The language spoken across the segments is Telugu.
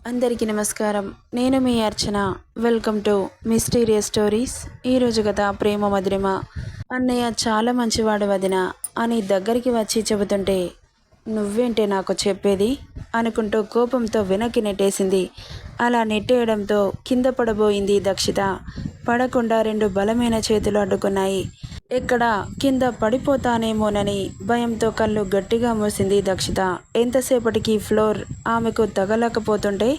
అందరికీ నమస్కారం. నేను మీ Archana. Welcome to mysterious stories. ఈరోజు కథ ప్రేమ మధురిమ. అన్నయ్య చాలా మంచివాడు వదిన అని దగ్గరికి వచ్చి చెబుతుంటే, నువ్వేంటే నాకు చెప్పేది అనుకుంటూ కోపంతో వెనక్కి నెట్టేసింది. అలా నెట్టేయడంతో కింద పడబోయింది దక్షిత. పడకుండా రెండు బలమైన చేతులు అడ్డుకున్నాయి. ఎక్కడ కింద పడిపోతానేమోనని భయంతో కళ్ళు గట్టిగా మూసింది దక్షిత. ఎంతసేపటికి ఫ్లోర్ ఆమెకు తగలకపోతుంటే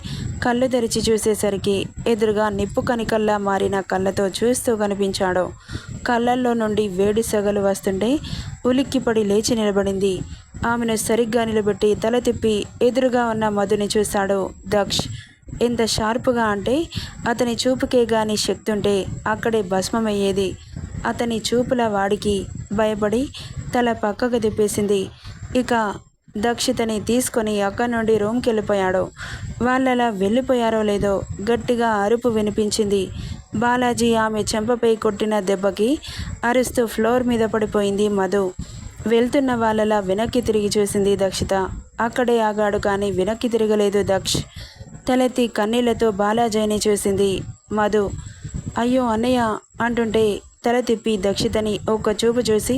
కళ్ళు తెరిచి చూసేసరికి ఎదురుగా నిప్పు కనికల్లా మారిన కళ్ళతో చూస్తూ కనిపించాడు. కళ్ళల్లో నుండి వేడి సెగలు వస్తుంటే ఉలిక్కిపడి లేచి నిలబడింది. ఆమెను సరిగ్గా నిలబెట్టి తల తిప్పి ఎదురుగా ఉన్న మధుని చూశాడు దక్ష్. ఎంత షార్పుగా అంటే అతని చూపుకే గాని శక్తి ఉంటే అక్కడే భస్మమయ్యేది. అతని చూపుల వాడికి భయపడి తల పక్కకు తిప్పేసింది. ఇక దక్షితని తీసుకొని అక్కడి నుండి రూమ్కి వెళ్ళిపోయాడు. వాళ్ళలా వెళ్ళిపోయారో లేదో గట్టిగా అరుపు వినిపించింది. బాలాజీ ఆమె చెంపపై కొట్టిన దెబ్బకి అరుస్తూ ఫ్లోర్ మీద పడిపోయింది మధు. వెళ్తున్న వాళ్ళలా వెనక్కి తిరిగి చూసింది దక్షిత. అక్కడే ఆగాడు కానీ వెనక్కి తిరగలేదు దక్ష్. తలెత్తి కన్నీళ్లతో బాలాజీని చూసింది మధు. అయ్యో అన్నయ్య అంటుంటే తల తిప్పి దక్షితని ఒక్క చూపు చూసి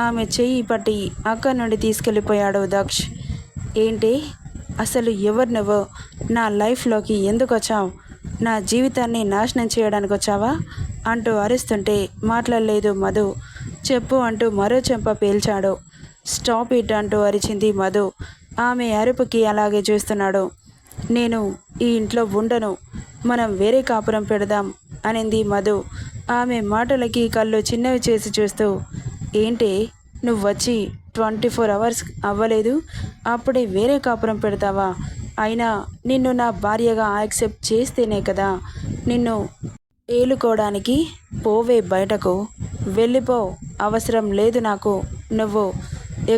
ఆమె చెయ్యి పట్టి అక్కడి నుండి తీసుకెళ్ళిపోయాడు దక్ష్. ఏంటి అసలు ఎవరు నువ్వు? నా లైఫ్లోకి ఎందుకు వచ్చావు? నా జీవితాన్ని నాశనం చేయడానికి వచ్చావా అంటూ అరుస్తుంటే మాట్లాడలేదు మధు. చెప్పు అంటూ మరో చెంప పేల్చాడు. స్టాప్ ఇట్ అంటూ అరిచింది మధు. ఆమె అరుపుకి అలాగే చూస్తున్నాడు. నేను ఈ ఇంట్లో ఉండను, మనం వేరే కాపురం పెడదాం అనింది మధు. ఆమె మాటలకి కళ్ళు చిన్నవి చేసి చూస్తూ, ఏంటి నువ్వు వచ్చి 24 అవర్స్ అవ్వలేదు, అప్పుడే వేరే కాపురం పెడతావా? అయినా నిన్ను నా భార్యగా యాక్సెప్ట్ చేస్తేనే కదా నిన్ను ఏలుకోవడానికి. పోవే బయటకు, వెళ్ళిపో, అవసరం లేదు నాకు. నువ్వు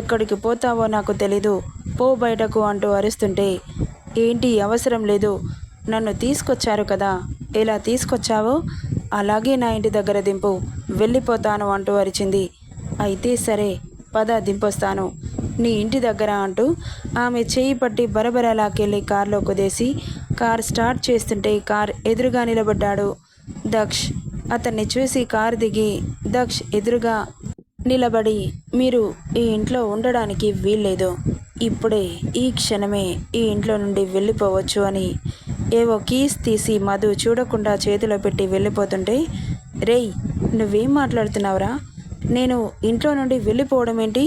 ఎక్కడికి పోతావో నాకు తెలీదు, పో బయటకు అంటూ అరుస్తుంటే, ఏంటి అవసరం లేదు, నన్ను తీసుకొచ్చారు కదా, ఎలా తీసుకొచ్చావో అలాగే నా ఇంటి దగ్గర దింపు, వెళ్ళిపోతాను అంటూ అరిచింది. అయితే సరే పద దింపొస్తాను నీ ఇంటి దగ్గర అంటూ ఆమె చేయి పట్టి బరబరలాకెళ్ళి కారులో కుదేసి కార్ స్టార్ట్ చేస్తుంటే కార్ ఎదురుగా నిలబడ్డాడు దక్ష్. అతన్ని చూసి కారు దిగి దక్ష్ ఎదురుగా నిలబడి, మీరు ఈ ఇంట్లో ఉండడానికి వీల్లేదు, ఇప్పుడే ఈ క్షణమే ఈ ఇంట్లో నుండి వెళ్ళిపోవచ్చు అని ఏవో కీస్ తీసి మధు చూడకుండా చేతిలో పెట్టి వెళ్ళిపోతుంటే, రేయ్ నువ్వేం మాట్లాడుతున్నావురా? నేను ఇంట్లో నుండి వెళ్ళిపోవడం ఏంటి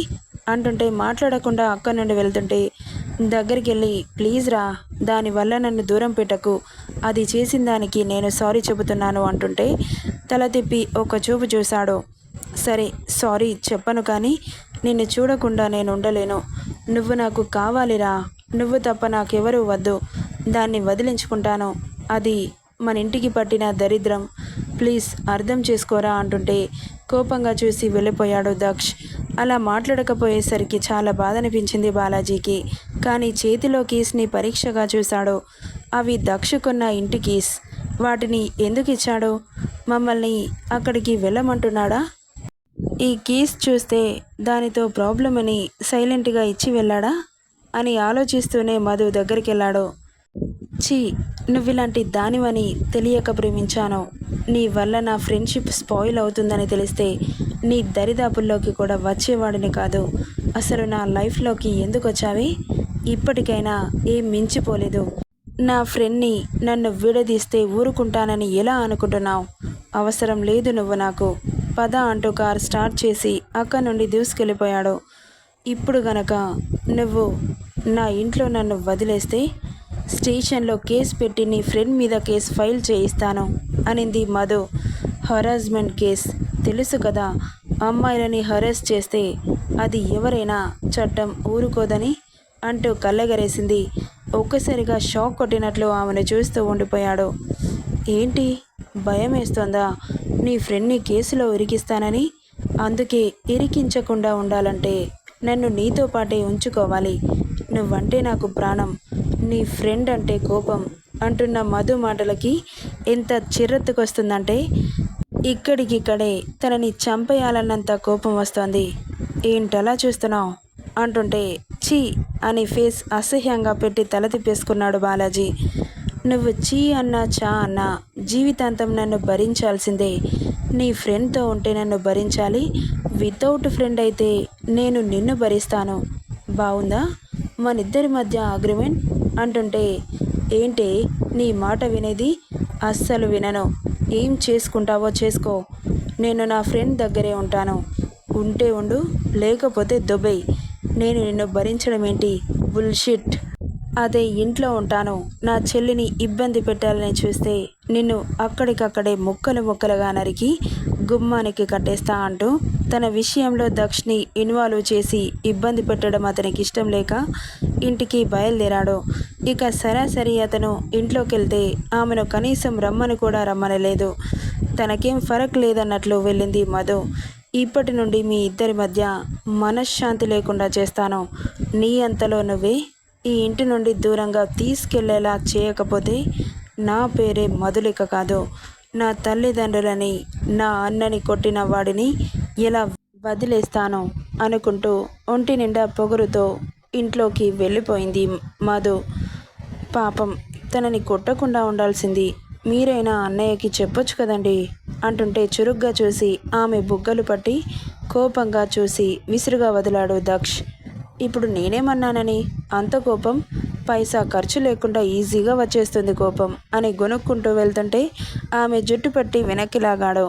అంటుంటే మాట్లాడకుండా అక్కడి నుండి వెళ్తుంటే దగ్గరికి వెళ్ళి, ప్లీజ్ రా, దానివల్ల నన్ను దూరం పెట్టకు, అది చేసిన దానికి నేను సారీ చెబుతున్నాను అంటుంటే తల తిప్పి ఒక చూపు చూశాడు. సరే సారీ చెప్పను, కానీ నిన్ను చూడకుండా నేను ఉండలేను. నువ్వు నాకు కావాలిరా, నువ్వు తప్ప నాకెవరూ వద్దు, దాన్ని వదిలించుకుంటాను, అది మన ఇంటికి పట్టిన దరిద్రం, ప్లీజ్ అర్థం చేసుకోరా అంటుంటే కోపంగా చూసి వెళ్ళిపోయాడు దక్ష్. అలా మాట్లాడకపోయేసరికి చాలా బాధ అనిపించింది బాలాజీకి. కానీ చేతిలో కీస్ని పరీక్షగా చూశాడు. అవి దక్షుకున్న ఇంటి కీస్. వాటిని ఎందుకు ఇచ్చాడు? మమ్మల్ని అక్కడికి వెళ్ళమంటున్నాడా? ఈ కీస్ చూస్తే దానితో ప్రాబ్లం అని సైలెంట్గా ఇచ్చి వెళ్ళాడా అని ఆలోచిస్తూనే మధు దగ్గరికి వెళ్ళాడు. ఛీ, నువ్విలాంటి దానివని తెలియక ప్రేమించాను. నీ వల్ల నా ఫ్రెండ్షిప్ స్పాయిల్ అవుతుందని తెలిస్తే నీ దరిదాపుల్లోకి కూడా వచ్చేవాడిని కాదు. అసలు నా లైఫ్లోకి ఎందుకు వచ్చావి? ఇప్పటికైనా ఏం మించిపోలేదు. నా ఫ్రెండ్ని నన్ను విడదీస్తే ఊరుకుంటానని ఎలా అనుకుంటున్నావు? అవసరం లేదు నువ్వు నాకు. పద అంటూ కార్ స్టార్ట్ చేసి అక్కడి నుండి దూసుకెళ్ళిపోయాడు. ఇప్పుడు గనక నువ్వు నా ఇంట్లో నన్ను వదిలేస్తే స్టేషన్లో కేసు పెట్టి నీ ఫ్రెండ్ మీద కేసు ఫైల్ చేయిస్తాను అనింది మధు. హరాస్మెంట్ కేస్ తెలుసు కదా, అమ్మాయిలని హరాస్ చేస్తే అది ఎవరైనా చట్టం ఊరుకోదని అంటూ కళ్ళెగరేసింది. ఒక్కసారిగా షాక్ కొట్టినట్లు ఆమెను చూస్తూ ఉండిపోయాడు. ఏంటి భయం వేస్తోందా? నీ ఫ్రెండ్ని కేసులో ఇరికిస్తానని? అందుకే ఇరికించకుండా ఉండాలంటే నన్ను నీతో పాటే ఉంచుకోవాలి. నువ్వంటే నాకు ప్రాణం, నీ ఫ్రెండ్ అంటే కోపం అంటున్న మధు మాటలకి ఎంత చిర్రెత్తుకొస్తుందంటే ఇక్కడికిక్కడే తనని చంపేయాలన్నంత కోపం వస్తోంది. ఏంటలా చూస్తున్నావు అంటుంటే చీ అని ఫేస్ అసహ్యంగా పెట్టి తల తిప్పేసుకున్నాడు బాలాజీ. నువ్వు చీ అన్నా చా అన్నా జీవితాంతం నన్ను భరించాల్సిందే. నీ ఫ్రెండ్తో ఉంటే నన్ను భరించాలి, వితౌట్ ఫ్రెండ్ అయితే నేను నిన్ను భరిస్తాను. బాగుందా మనిద్దరి మధ్య అగ్రిమెంట్ అంటుంటే, ఏంటి నీ మాట వినేది? అస్సలు వినను. ఏం చేసుకుంటావో చేసుకో. నేను నా ఫ్రెండ్ దగ్గరే ఉంటాను. ఉంటే ఉండు, లేకపోతే దుబాయ్. నేను నిన్ను భరించడం ఏంటి? బుల్షిట్. అదే ఇంట్లో ఉంటాను. నా చెల్లిని ఇబ్బంది పెట్టాలని చూస్తే నిన్ను అక్కడికక్కడే ముక్కలు ముక్కలుగా నరికి గుమ్మానికి కట్టేస్తా అంటూ తన విషయంలో దక్షిని ఇన్వాల్వ్ చేసి ఇబ్బంది పెట్టడం అతనికి ఇష్టం లేక ఇంటికి బయలుదేరాడు. ఇక సరాసరి అతను ఇంట్లోకి వెళ్తే ఆమెను కనీసం రమ్మని కూడా రమ్మనలేదు. తనకేం ఫరక్ లేదన్నట్లు వెళ్ళింది మధు. ఇప్పటి నుండి మీ ఇద్దరి మధ్య మనశ్శాంతి లేకుండా చేస్తాను. నీ అంతలో నువ్వే ఈ ఇంటి నుండి దూరంగా తీసుకెళ్లేలా చేయకపోతే నా పేరే మధులిక కాదు. నా తల్లిదండ్రులని, నా అన్నని కొట్టిన వాడిని ఎలా వదిలేస్తాను అనుకుంటూ ఒంటి నిండా పొగరుతో ఇంట్లోకి వెళ్ళిపోయింది మధు. పాపం, తనని కొట్టకుండా ఉండాల్సింది మీరైనా అన్నయ్యకి చెప్పొచ్చు కదండి అంటుంటే చురుగ్గా చూసి ఆమె బుగ్గలు పట్టి కోపంగా చూసి విసురుగా వదిలాడు దక్ష్. ఇప్పుడు నేనేమన్నానని అంత కోపం? పైసా ఖర్చు లేకుండా ఈజీగా వచ్చేస్తుంది కోపం అని గొనుక్కుంటూ వెళ్తుంటే ఆమె జుట్టు పట్టి వెనక్కి లాగాడు.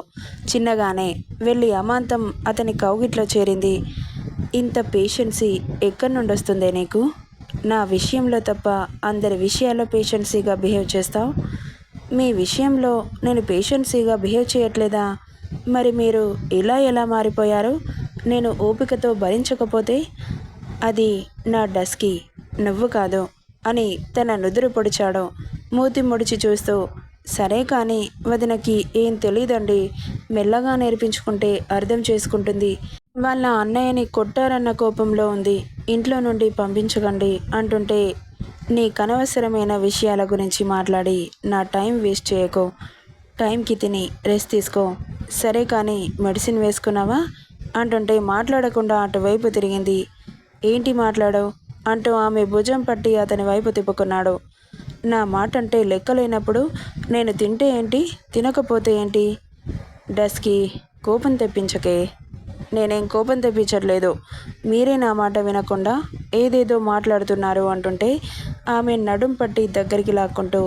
చిన్నగానే వెళ్ళి అమాంతం అతని కౌగిట్లో చేరింది. ఇంత పేషెన్సీ ఎక్కడి నుండి వస్తుందే నీకు? నా విషయంలో తప్ప అందరి విషయాల్లో పేషెన్సీగా బిహేవ్ చేస్తావు. మీ విషయంలో నేను పేషెన్సీగా బిహేవ్ చేయట్లేదా? మరి మీరు ఎలా మారిపోయారు? నేను ఓపికతో భరించకపోతే అది నా డస్కి, నువ్వు కాదు అని తన నుదురు పొడిచాడు. మూతి ముడిచి చూస్తూ, సరే కానీ వదినకి ఏం తెలీదండి, మెల్లగా నేర్పించుకుంటే అర్థం చేసుకుంటుంది. వాళ్ళ అన్నయ్యని కొట్టారన్న కోపంలో ఉంది, ఇంట్లో నుండి పంపించకండి అంటుంటే, నీ కనవసరమైన విషయాల గురించి మాట్లాడి నా టైం వేస్ట్ చేయకు. టైంకి తిని రెస్ట్ తీసుకో. సరే కానీ మెడిసిన్ వేసుకున్నావా అంటుంటే మాట్లాడకుండా అటువైపు తిరిగింది. ఏంటి మాట్లాడవు అంటూ ఆమె భుజం పట్టి అతని వైపు తిప్పుకున్నాడు. నా మాట అంటే లెక్కలేనప్పుడు నేను తింటే ఏంటి, తినకపోతే ఏంటి? డస్కి కోపం తెప్పించకే. నేనేం కోపం తెప్పించట్లేదు, మీరే నా మాట వినకుండా ఏదేదో మాట్లాడుతున్నారు అంటుంటే ఆమె నడుం పట్టి దగ్గరికి లాక్కుంటూ,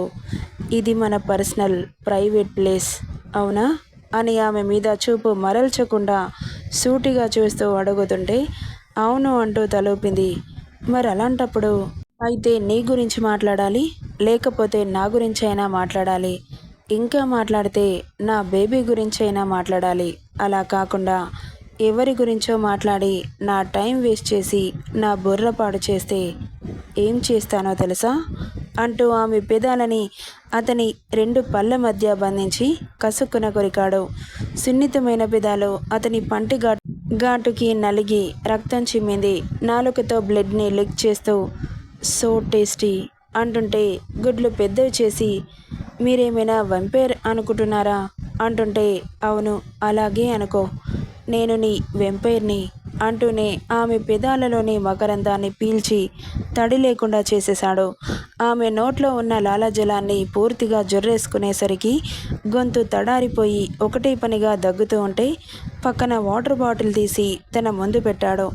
ఇది మన పర్సనల్ ప్రైవేట్ ప్లేస్ అవునా అని ఆమె మీద చూపు మరల్చకుండా సూటిగా చూస్తూ అడుగుతుంటే అవును అంటూ తలూపింది. మరి అలాంటప్పుడు అయితే నీ గురించి మాట్లాడాలి, లేకపోతే నా గురించి అయినా మాట్లాడాలి. ఇంకా మాట్లాడితే నా బేబీ గురించి అయినా మాట్లాడాలి. అలా కాకుండా ఎవరి గురించో మాట్లాడి నా టైం వేస్ట్ చేసి నా బుర్ర పాడు చేస్తే ఏం చేస్తానో తెలుసా అంటూ ఆమె పెదాలని అతని రెండు పళ్ళ మధ్య బంధించి కసుక్కున కొరికాడు. సున్నితమైన పెదాలు అతని పంటి ఘాటుకి నలిగి రక్తం చిమ్మింది. నాలుకతో బ్లడ్ని లిక్ చేస్తూ సో టేస్టీ అంటుంటే గుడ్లు పెద్దవి చేసి, మీరేమైనా వంపేర్ అనుకుంటున్నారా అంటుంటే, అవును అలాగే అనుకో, నేను నీ వెంపైర్ని అంటూనే ఆమె పెదాలలోని మకరందాన్ని పీల్చి తడి లేకుండా చేసేశాడు. ఆమె నోట్లో ఉన్న లాలాజలాన్ని పూర్తిగా జొర్రేసుకునేసరికి గొంతు తడారిపోయి ఒకటే పనిగా దగ్గుతూ ఉంటే పక్కన వాటర్ బాటిల్ తీసి తన ముందు పెట్టాడు.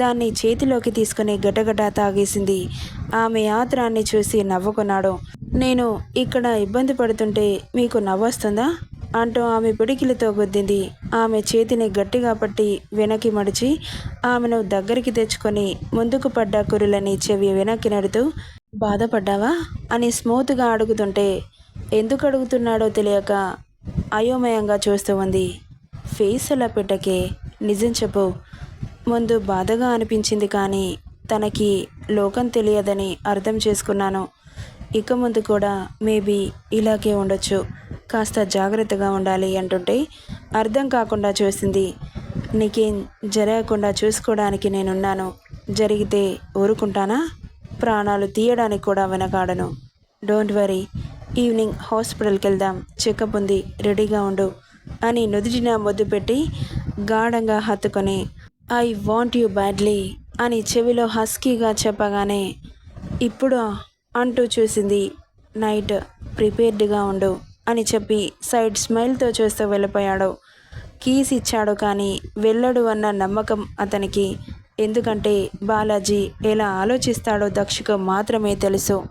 దాన్ని చేతిలోకి తీసుకుని గటగటా తాగేసింది. ఆమె ఆత్రాన్ని చూసి నవ్వుకున్నాడు. నేను ఇక్కడ ఇబ్బంది పడుతుంటే మీకు నవ్వొస్తుందా అంటూ ఆమె పిడికిలతో గుద్దింది. ఆమె చేతిని గట్టిగా పట్టి వెనక్కి మడిచి ఆమెను దగ్గరికి తెచ్చుకొని ముందుకు పడ్డ కురులని చెవి వెనక్కి నడుతూ, బాధపడ్డావా అని స్మూత్గా అడుగుతుంటే ఎందుకు అడుగుతున్నాడో తెలియక అయోమయంగా చూస్తూ ఉంది. ఫేస్ అలా పెట్టకే, నిజం చెప్పు. ముందు బాధగా అనిపించింది, కానీ తనకి లోకం తెలియదని అర్థం చేసుకున్నాను. ఇక ముందు కూడా మేబీ ఇలాగే ఉండొచ్చు, కాస్త జాగ్రత్తగా ఉండాలి అంటుంటే అర్థం కాకుండా చూసింది. నీకేం జరగకుండా చూసుకోవడానికి నేనున్నాను, జరిగితే ఊరుకుంటానా? ప్రాణాలు తీయడానికి కూడా వెనకాడను. డోంట్ వరీ, ఈవినింగ్ హాస్పిటల్కి వెళ్దాం, చెకప్ ఉంది, రెడీగా ఉండు అని నుదుటిన ముద్దు పెట్టి గాఢంగా హత్తుకొని, ఐ వాంట్ యూ బ్యాడ్లీ అని చెవిలో హస్కీగా చెప్పగానే ఇప్పుడు అంటూ చూసింది. నైట్ ప్రిపేర్డ్గా ఉండు అని చెప్పి సైడ్ స్మైల్తో చూస్తూ వెళ్ళిపోయాడు. కీస్ ఇచ్చాడు కానీ వెళ్ళడు అన్న నమ్మకం అతనికి. ఎందుకంటే బాలాజీ ఎలా ఆలోచిస్తాడో దక్షకు మాత్రమే తెలుసు.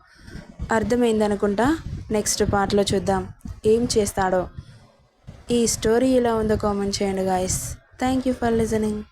అర్థమైందనుకుంటా. నెక్స్ట్ పార్ట్లో చూద్దాం ఏం చేస్తాడో. ఈ స్టోరీ ఎలా ఉందో కామెంట్ చేయండి guys. Thank you for listening.